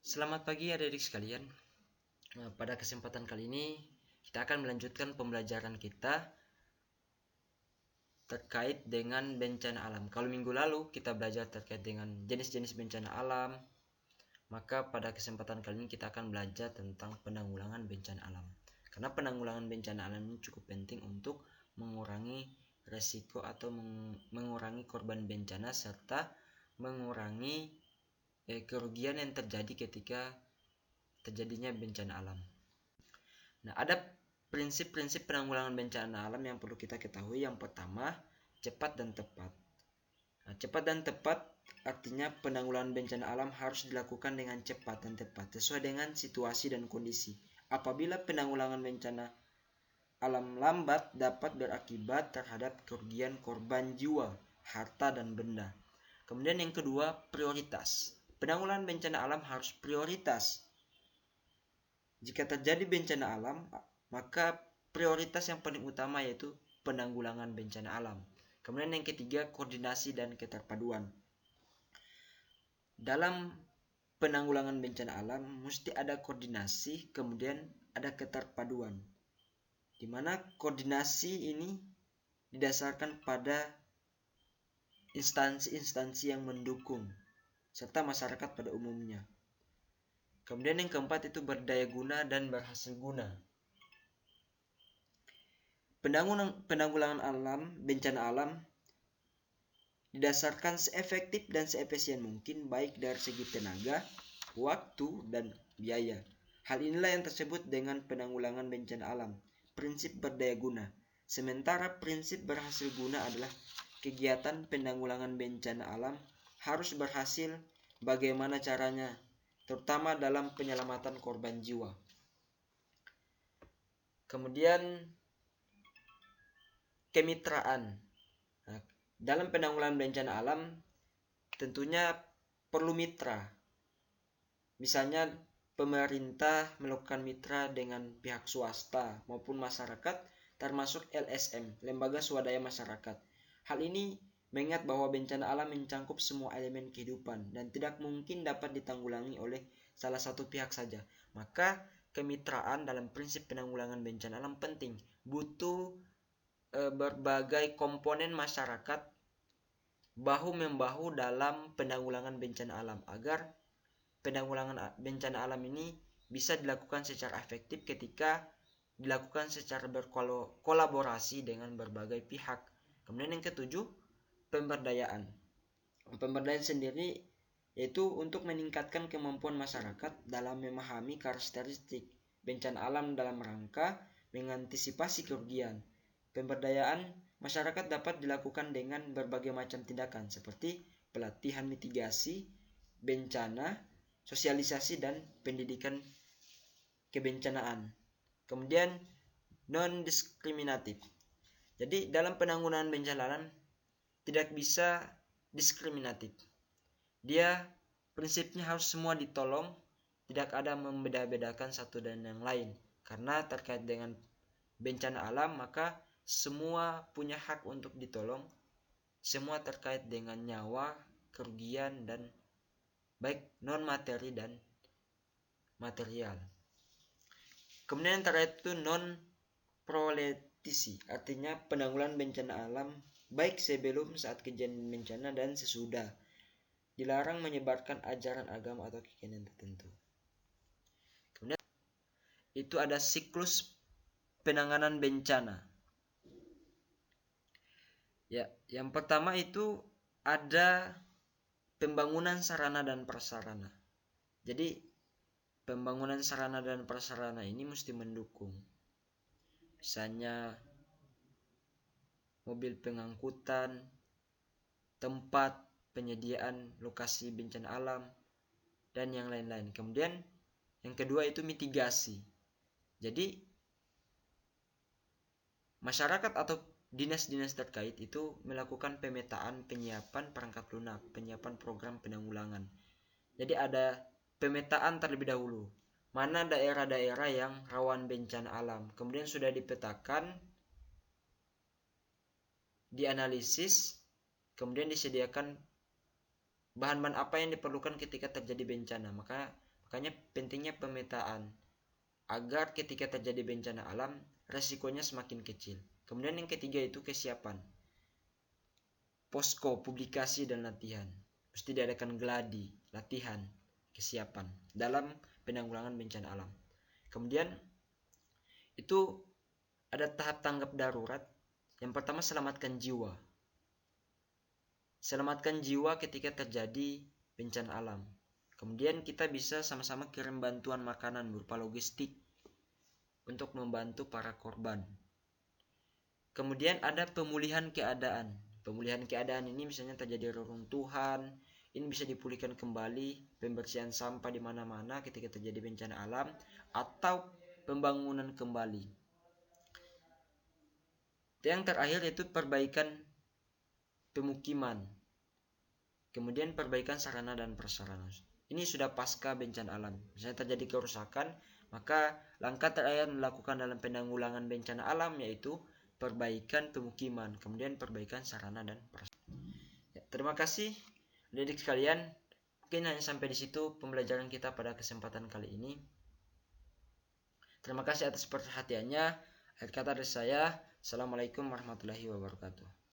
Selamat pagi adik-adik sekalian. Pada kesempatan kali ini kita akan melanjutkan pembelajaran kita terkait dengan bencana alam. Kalau minggu lalu kita belajar terkait dengan jenis-jenis bencana alam, maka pada kesempatan kali ini kita akan belajar tentang penanggulangan bencana alam. Karena penanggulangan bencana alam ini cukup penting untuk mengurangi resiko atau mengurangi korban bencana serta mengurangi kerugian yang terjadi ketika terjadinya bencana alam. Nah, ada prinsip-prinsip penanggulangan bencana alam yang perlu kita ketahui. Yang pertama, cepat dan tepat. Nah, cepat dan tepat artinya penanggulangan bencana alam harus dilakukan dengan cepat dan tepat sesuai dengan situasi dan kondisi. Apabila penanggulangan bencana alam lambat dapat berakibat terhadap kerugian korban jiwa, harta, dan benda. Kemudian yang kedua, prioritas. Penanggulangan bencana alam harus prioritas. Jika terjadi bencana alam, maka prioritas yang paling utama yaitu penanggulangan bencana alam. Kemudian yang ketiga, koordinasi dan keterpaduan. Dalam penanggulangan bencana alam mesti ada koordinasi, kemudian ada keterpaduan. Di mana koordinasi ini didasarkan pada instansi-instansi yang mendukung serta masyarakat pada umumnya. Kemudian yang keempat itu berdaya guna dan berhasil guna. Penanggulangan alam, bencana alam didasarkan seefektif dan seefisien mungkin baik dari segi tenaga, waktu, dan biaya. Hal inilah yang tersebut dengan penanggulangan bencana alam, prinsip berdaya guna. Sementara prinsip berhasil guna adalah kegiatan penanggulangan bencana alam harus berhasil bagaimana caranya, terutama dalam penyelamatan korban jiwa. Kemudian kemitraan. Nah, dalam penanggulangan bencana alam tentunya perlu mitra. Misalnya pemerintah melakukan mitra dengan pihak swasta maupun masyarakat, termasuk LSM, Lembaga Swadaya Masyarakat. Hal ini mengingat bahwa bencana alam mencakup semua elemen kehidupan dan tidak mungkin dapat ditanggulangi oleh salah satu pihak saja. Maka kemitraan dalam prinsip penanggulangan bencana alam penting. Butuh berbagai komponen masyarakat bahu-membahu dalam penanggulangan bencana alam agar penanggulangan bencana alam ini bisa dilakukan secara efektif ketika dilakukan secara berkolaborasi dengan berbagai pihak. Kemudian yang ketujuh, pemberdayaan. Pemberdayaan sendiri yaitu untuk meningkatkan kemampuan masyarakat dalam memahami karakteristik bencana alam dalam rangka mengantisipasi kerugian. Pemberdayaan masyarakat dapat dilakukan dengan berbagai macam tindakan seperti pelatihan mitigasi bencana, sosialisasi, dan pendidikan kebencanaan. Kemudian non-diskriminatif. Jadi dalam penanggulangan bencana alam tidak bisa diskriminatif. Dia prinsipnya harus semua ditolong, tidak ada membeda-bedakan satu dan yang lain. Karena terkait dengan bencana alam maka semua punya hak untuk ditolong. Semua terkait dengan nyawa, kerugian, dan baik non materi dan material. Kemudian yang terakhir itu non proletisi, artinya penanggulangan bencana alam baik sebelum, saat kejadian bencana, dan sesudah. Dilarang menyebarkan ajaran agama atau keyakinan tertentu. Kemudian itu ada siklus penanganan bencana. Ya, yang pertama itu ada pembangunan sarana dan prasarana. Jadi pembangunan sarana dan prasarana ini mesti mendukung. Misalnya mobil pengangkutan, tempat penyediaan lokasi bencana alam, dan yang lain-lain. Kemudian yang kedua itu mitigasi. Jadi masyarakat atau dinas-dinas terkait itu melakukan pemetaan penyiapan perangkat lunak, penyiapan program penanggulangan. Jadi ada pemetaan terlebih dahulu. Mana daerah-daerah yang rawan bencana alam. Kemudian sudah dipetakan, dianalisis, kemudian disediakan bahan-bahan apa yang diperlukan ketika terjadi bencana. Maka Makanya pentingnya pemetaan agar ketika terjadi bencana alam resikonya semakin kecil. Kemudian yang ketiga itu kesiapan. Posko, publikasi dan latihan. Mesti diadakan geladi, latihan, kesiapan dalam penanggulangan bencana alam. Kemudian itu ada tahap tanggap darurat. Yang pertama, selamatkan jiwa. Selamatkan jiwa ketika terjadi bencana alam. Kemudian kita bisa sama-sama kirim bantuan makanan berupa logistik untuk membantu para korban. Kemudian ada pemulihan keadaan. Pemulihan keadaan ini misalnya terjadi reruntuhan, ini bisa dipulihkan kembali, pembersihan sampah di mana-mana ketika terjadi bencana alam, atau pembangunan kembali. Yang terakhir yaitu perbaikan pemukiman. Kemudian perbaikan sarana dan prasarana. Ini sudah pasca bencana alam. Misalnya terjadi kerusakan, maka langkah terakhir dilakukan dalam penanggulangan bencana alam yaitu perbaikan pemukiman, kemudian perbaikan sarana dan prasarana. Ya, terima kasih adik-adik sekalian. Mungkin hanya sampai di situ pembelajaran kita pada kesempatan kali ini. Terima kasih atas perhatiannya. Akhir kata dari saya, Assalamualaikum warahmatullahi wabarakatuh.